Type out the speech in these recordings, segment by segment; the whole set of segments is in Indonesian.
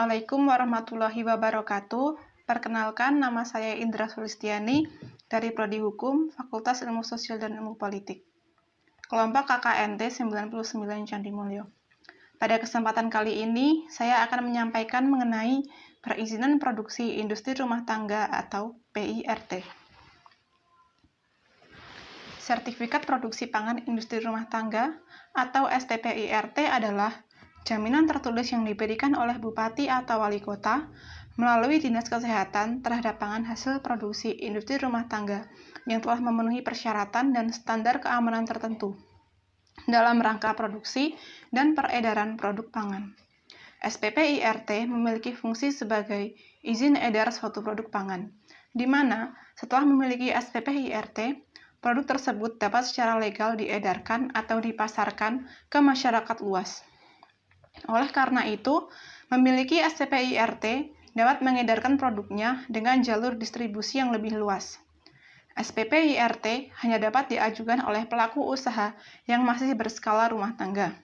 Assalamualaikum warahmatullahi wabarakatuh. Perkenalkan, nama saya Indra Sulistiani dari Prodi Hukum, Fakultas Ilmu Sosial dan Ilmu Politik. Kelompok KKNT 99 Candi Mulyo. Pada kesempatan kali ini, saya akan menyampaikan mengenai perizinan produksi industri rumah tangga atau PIRT. Sertifikat Produksi Pangan Industri Rumah Tangga atau STPIRT adalah jaminan tertulis yang diberikan oleh Bupati atau Wali Kota melalui Dinas Kesehatan terhadap pangan hasil produksi industri rumah tangga yang telah memenuhi persyaratan dan standar keamanan tertentu dalam rangka produksi dan peredaran produk pangan. SPPIRT memiliki fungsi sebagai izin edar suatu produk pangan, di mana setelah memiliki SPPIRT, produk tersebut dapat secara legal diedarkan atau dipasarkan ke masyarakat luas. Oleh karena itu, memiliki SPPIRT dapat mengedarkan produknya dengan jalur distribusi yang lebih luas. SPPIRT hanya dapat diajukan oleh pelaku usaha yang masih berskala rumah tangga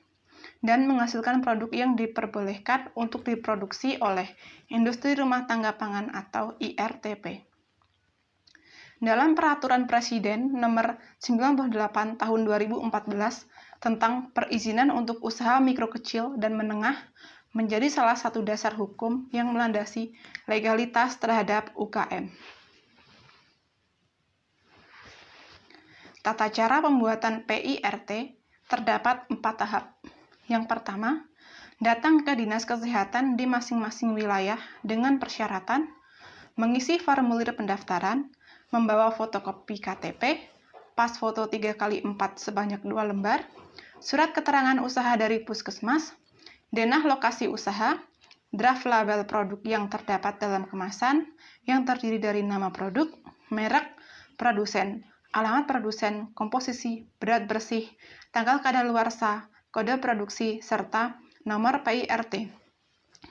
dan menghasilkan produk yang diperbolehkan untuk diproduksi oleh industri rumah tangga pangan atau IRTP. Dalam Peraturan Presiden Nomor 98 Tahun 2014 tentang perizinan untuk usaha mikro kecil dan menengah menjadi salah satu dasar hukum yang melandasi legalitas terhadap UKM. Tata cara pembuatan PIRT terdapat 4 tahap. Yang pertama, datang ke Dinas Kesehatan di masing-masing wilayah dengan persyaratan mengisi formulir pendaftaran, membawa fotokopi KTP, pas foto 3x4 sebanyak 2 lembar, surat keterangan usaha dari puskesmas, denah lokasi usaha, draft label produk yang terdapat dalam kemasan yang terdiri dari nama produk, merek, produsen, alamat produsen, komposisi, berat bersih, tanggal kadaluarsa, kode produksi, serta nomor PIRT.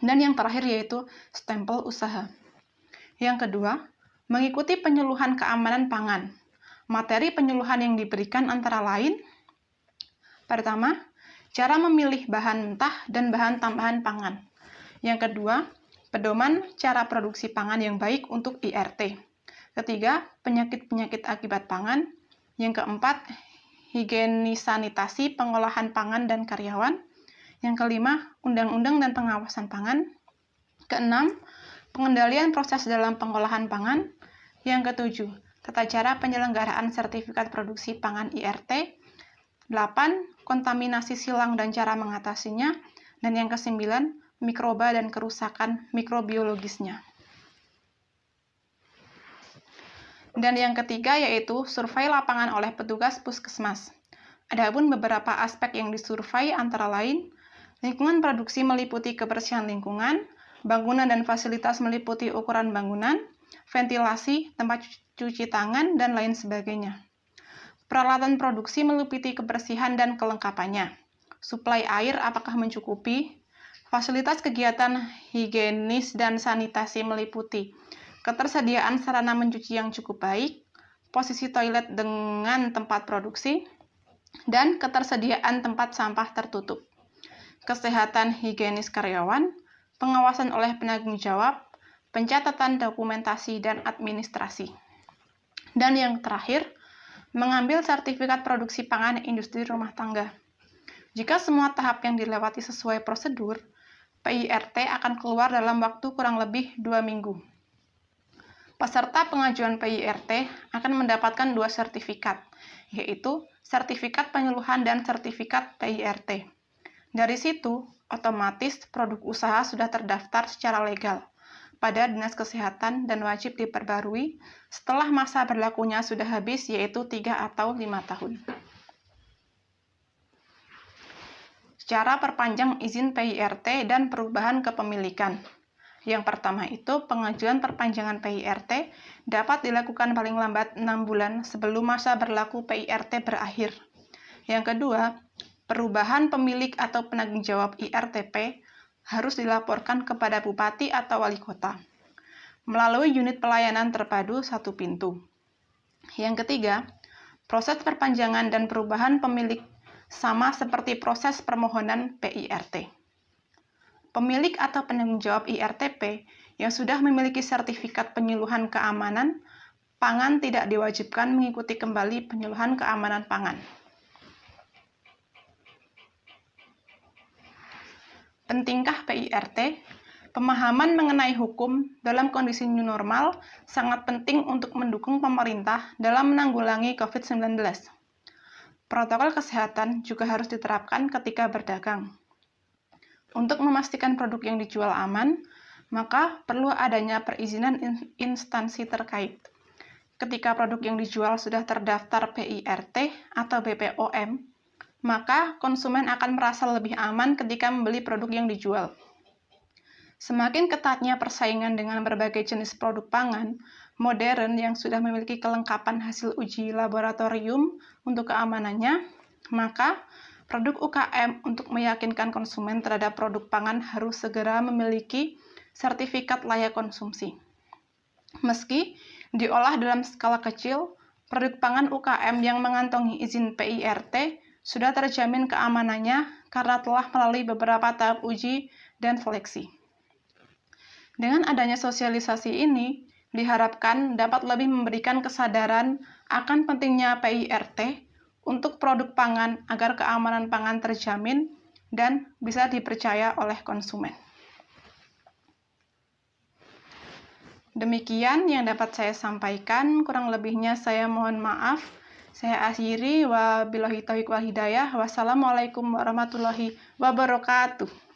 Dan yang terakhir yaitu stempel usaha. Yang kedua, mengikuti penyuluhan keamanan pangan. Materi penyuluhan yang diberikan antara lain: pertama, cara memilih bahan mentah dan bahan tambahan pangan. Yang kedua, pedoman cara produksi pangan yang baik untuk IRT. Ketiga, penyakit-penyakit akibat pangan. Yang keempat, higienis sanitasi pengolahan pangan dan karyawan. Yang kelima, undang-undang dan pengawasan pangan. Keenam, pengendalian proses dalam pengolahan pangan. Yang ketujuh, tata cara penyelenggaraan sertifikat produksi pangan IRT. 8. Kontaminasi silang dan cara mengatasinya. Dan yang ke-9, mikroba dan kerusakan mikrobiologisnya. Dan yang ketiga yaitu survei lapangan oleh petugas puskesmas. Adapun beberapa aspek yang disurvei antara lain, lingkungan produksi meliputi kebersihan lingkungan, bangunan dan fasilitas meliputi ukuran bangunan, ventilasi, tempat cuci tangan, dan lain sebagainya. Peralatan produksi meliputi kebersihan dan kelengkapannya. Suplai air apakah mencukupi? Fasilitas kegiatan higienis dan sanitasi meliputi ketersediaan sarana mencuci yang cukup baik, posisi toilet dengan tempat produksi, dan ketersediaan tempat sampah tertutup. Kesehatan higienis karyawan, pengawasan oleh penanggung jawab, pencatatan dokumentasi dan administrasi. Dan yang terakhir, mengambil sertifikat produksi pangan industri rumah tangga. Jika semua tahap yang dilewati sesuai prosedur, PIRT akan keluar dalam waktu kurang lebih 2 minggu. Peserta pengajuan PIRT akan mendapatkan 2 sertifikat, yaitu sertifikat penyuluhan dan sertifikat PIRT. Dari situ, otomatis produk usaha sudah terdaftar secara legal pada Dinas Kesehatan dan wajib diperbarui setelah masa berlakunya sudah habis, yaitu 3 atau 5 tahun. Cara perpanjang izin PIRT dan perubahan kepemilikan. Yang pertama itu, pengajuan perpanjangan PIRT dapat dilakukan paling lambat 6 bulan sebelum masa berlaku PIRT berakhir. Yang kedua, perubahan pemilik atau penanggung jawab IRTP harus dilaporkan kepada Bupati atau Wali Kota melalui unit pelayanan terpadu satu pintu. Yang ketiga, proses perpanjangan dan perubahan pemilik sama seperti proses permohonan PIRT. pemilik atau penanggung jawab IRTP yang sudah memiliki sertifikat penyuluhan keamanan pangan tidak diwajibkan mengikuti kembali penyuluhan keamanan pangan. Pentingkah PIRT? Pemahaman mengenai hukum dalam kondisi new normal sangat penting untuk mendukung pemerintah dalam menanggulangi COVID-19. Protokol kesehatan juga harus diterapkan ketika berdagang. Untuk memastikan produk yang dijual aman, maka perlu adanya perizinan instansi terkait. Ketika produk yang dijual sudah terdaftar PIRT atau BPOM, maka konsumen akan merasa lebih aman ketika membeli produk yang dijual. Semakin ketatnya persaingan dengan berbagai jenis produk pangan modern yang sudah memiliki kelengkapan hasil uji laboratorium untuk keamanannya, maka produk UKM untuk meyakinkan konsumen terhadap produk pangan harus segera memiliki sertifikat layak konsumsi. Meski diolah dalam skala kecil, produk pangan UKM yang mengantongi izin PIRT sudah terjamin keamanannya karena telah melalui beberapa tahap uji dan seleksi. Dengan adanya sosialisasi ini, diharapkan dapat lebih memberikan kesadaran akan pentingnya PIRT untuk produk pangan agar keamanan pangan terjamin dan bisa dipercaya oleh konsumen. Demikian yang dapat saya sampaikan, kurang lebihnya saya mohon maaf. Saya akhiri, wabillahi taufiq wal hidayah. Wassalamualaikum warahmatullahi wabarakatuh.